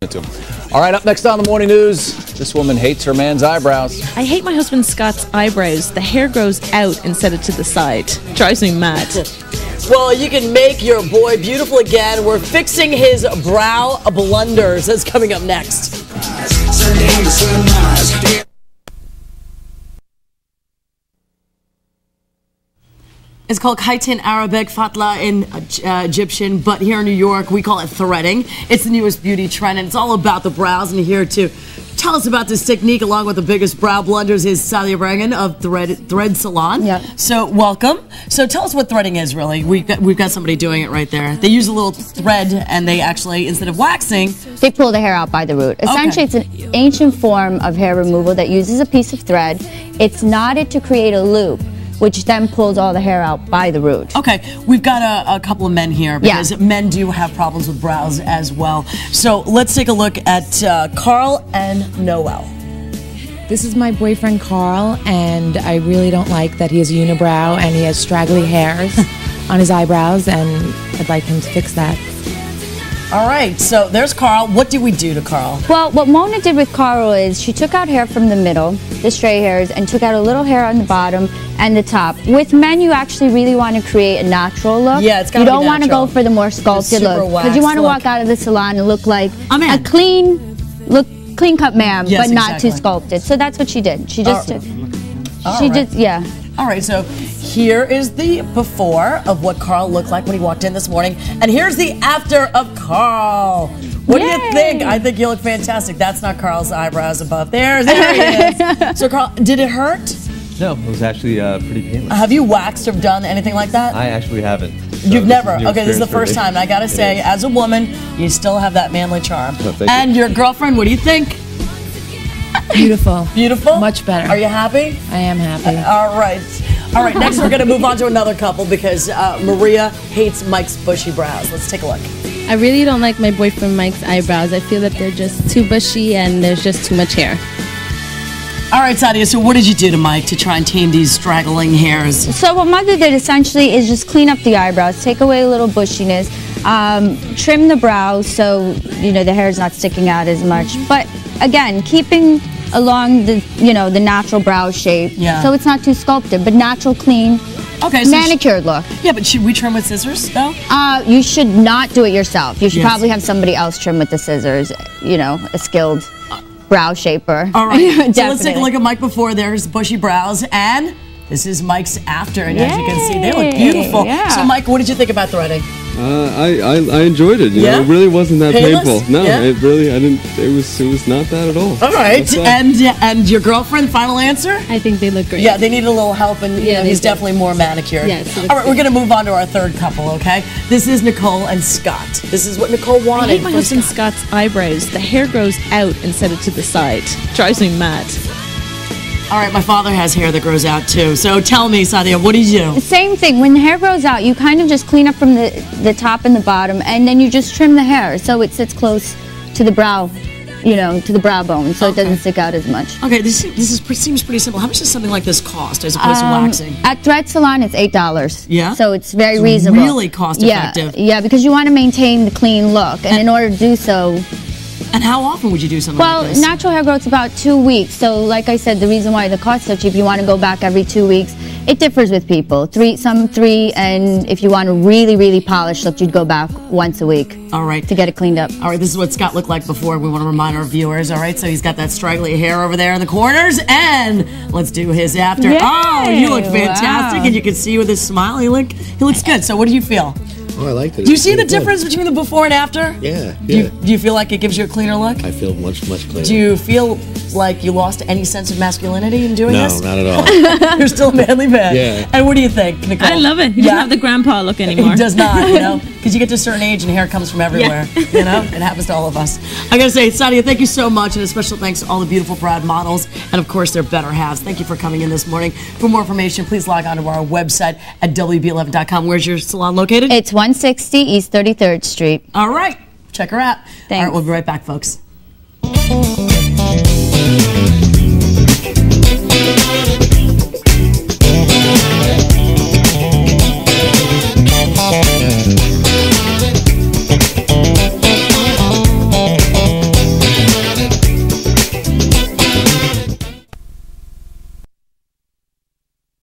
it to him. All right, up next on the morning news, this woman hates her man's eyebrows. I hate my husband Scott's eyebrows. The hair grows out instead of to the side. Drives me mad. Well, you can make your boy beautiful again. We're fixing his brow blunders. That's coming up next. It's called Khaitin Arabic, Fatla in Egyptian, but here in New York, we call it threading. It's the newest beauty trend, and it's all about the brows. And here to tell us about this technique, along with the biggest brow blunders, is Sadia Brangan of Thread Salon. Yeah. So welcome. So tell us what threading is, really. We've got somebody doing it right there. They use a little thread, and they actually, instead of waxing, they pull the hair out by the root. Essentially, It's an ancient form of hair removal that uses a piece of thread. It's knotted to create a loop, which then pulls all the hair out by the root. Okay, we've got a couple of men here because men do have problems with brows as well. So let's take a look at Carl and Noel. This is my boyfriend Carl, and I really don't like that he has a unibrow and he has straggly hairs on his eyebrows, and I'd like him to fix that. All right, so there's Carl. What do we do to Carl? Well, what Mona did with Carl is she took out hair from the middle, the stray hairs, and took out a little hair on the bottom and the top. With men, you actually really want to create a natural look. Yeah, it's got to be natural. You don't want to go for the more sculpted look, because you want to walk out of the salon and look like a clean-cut man, but not too sculpted. So that's what she did. She just All right, so here is the before of what Carl looked like when he walked in this morning, and here's the after of Carl. What do you think? I think you look fantastic. That's not Carl's eyebrows above. There he is. So Carl, did it hurt? No, it was actually pretty painless. Have you waxed or done anything like that? I actually haven't. So You've never? Okay, this is the first time. And I gotta say, as a woman, you still have that manly charm. No, thank and you. Your girlfriend, what do you think? Beautiful. Beautiful? Much better. Are you happy? I am happy. All right. All right, next we're going to move on to another couple because Maria hates Mike's bushy brows. Let's take a look. I really don't like my boyfriend Mike's eyebrows. I feel that they're just too bushy and there's just too much hair. All right, Sadia, so what did you do to Mike to try and tame these straggling hairs? So what Mother did essentially is just clean up the eyebrows, take away a little bushiness, trim the brows so, you know, the hair is not sticking out as much. But again, keeping along the, you know, the natural brow shape, so it's not too sculpted, but natural, clean, so manicured look. Yeah, but should we trim with scissors, though? You should not do it yourself. You should probably have somebody else trim with the scissors, you know, a skilled brow shaper. All right, so let's take a look at Mike before. There's bushy brows, and this is Mike's after, and as you can see, they look beautiful. So Mike, what did you think about threading? I enjoyed it. You know, it really wasn't that painful. No, it really, I didn't. It was not that at all. All right, and your girlfriend, final answer? I think they look great. Yeah, they need a little help, and you know, he's definitely more manicured. Yes. All right, we're gonna move on to our third couple. Okay, this is Nicole and Scott. This is what Nicole wanted. I hate my husband Scott's eyebrows. The hair grows out instead of to the side. Drives me mad. All right, my father has hair that grows out too. So tell me, Sadia, what do you do? Same thing. When the hair grows out, you kind of just clean up from the top and the bottom, and then you just trim the hair so it sits close to the brow, you know, to the brow bone, so it doesn't stick out as much. Okay, this seems pretty simple. How much does something like this cost as opposed to waxing? At Thread Salon, it's $8. Yeah? So it's very reasonable. Really cost effective. Yeah, because you want to maintain the clean look, and in order to do so... And how often would you do something like this? Well, natural hair growth's about 2 weeks. So, like I said, the reason why the cost's so cheap, you want to go back every 2 weeks. It differs with people. Some three, and if you want a really, really polished look, you'd go back once a week. All right. To get it cleaned up. All right, this is what Scott looked like before. We want to remind our viewers. All right, so he's got that straggly hair over there in the corners, and let's do his after. Yay! Oh, you look fantastic, and you can see with his smile, he looks good. So, what do you feel? Oh, I liked it. Do you see the difference between the before and after? Yeah. Do you feel like it gives you a cleaner look? I feel much cleaner. Do you feel like you lost any sense of masculinity in doing this? No, not at all. You're still a manly man. Yeah. And what do you think, Nicole? I love it. He doesn't have the grandpa look anymore. He does not, you know, because you get to a certain age and hair comes from everywhere. You know, it happens to all of us. I gotta say, Sadia, thank you so much, and a special thanks to all the beautiful Brad models, and of course their better halves. Thank you for coming in this morning. For more information, please log on to our website at WB11.com. Where's your salon located? It's 160 East 33rd Street. All right, check her out. Thanks. All right, we'll be right back, folks.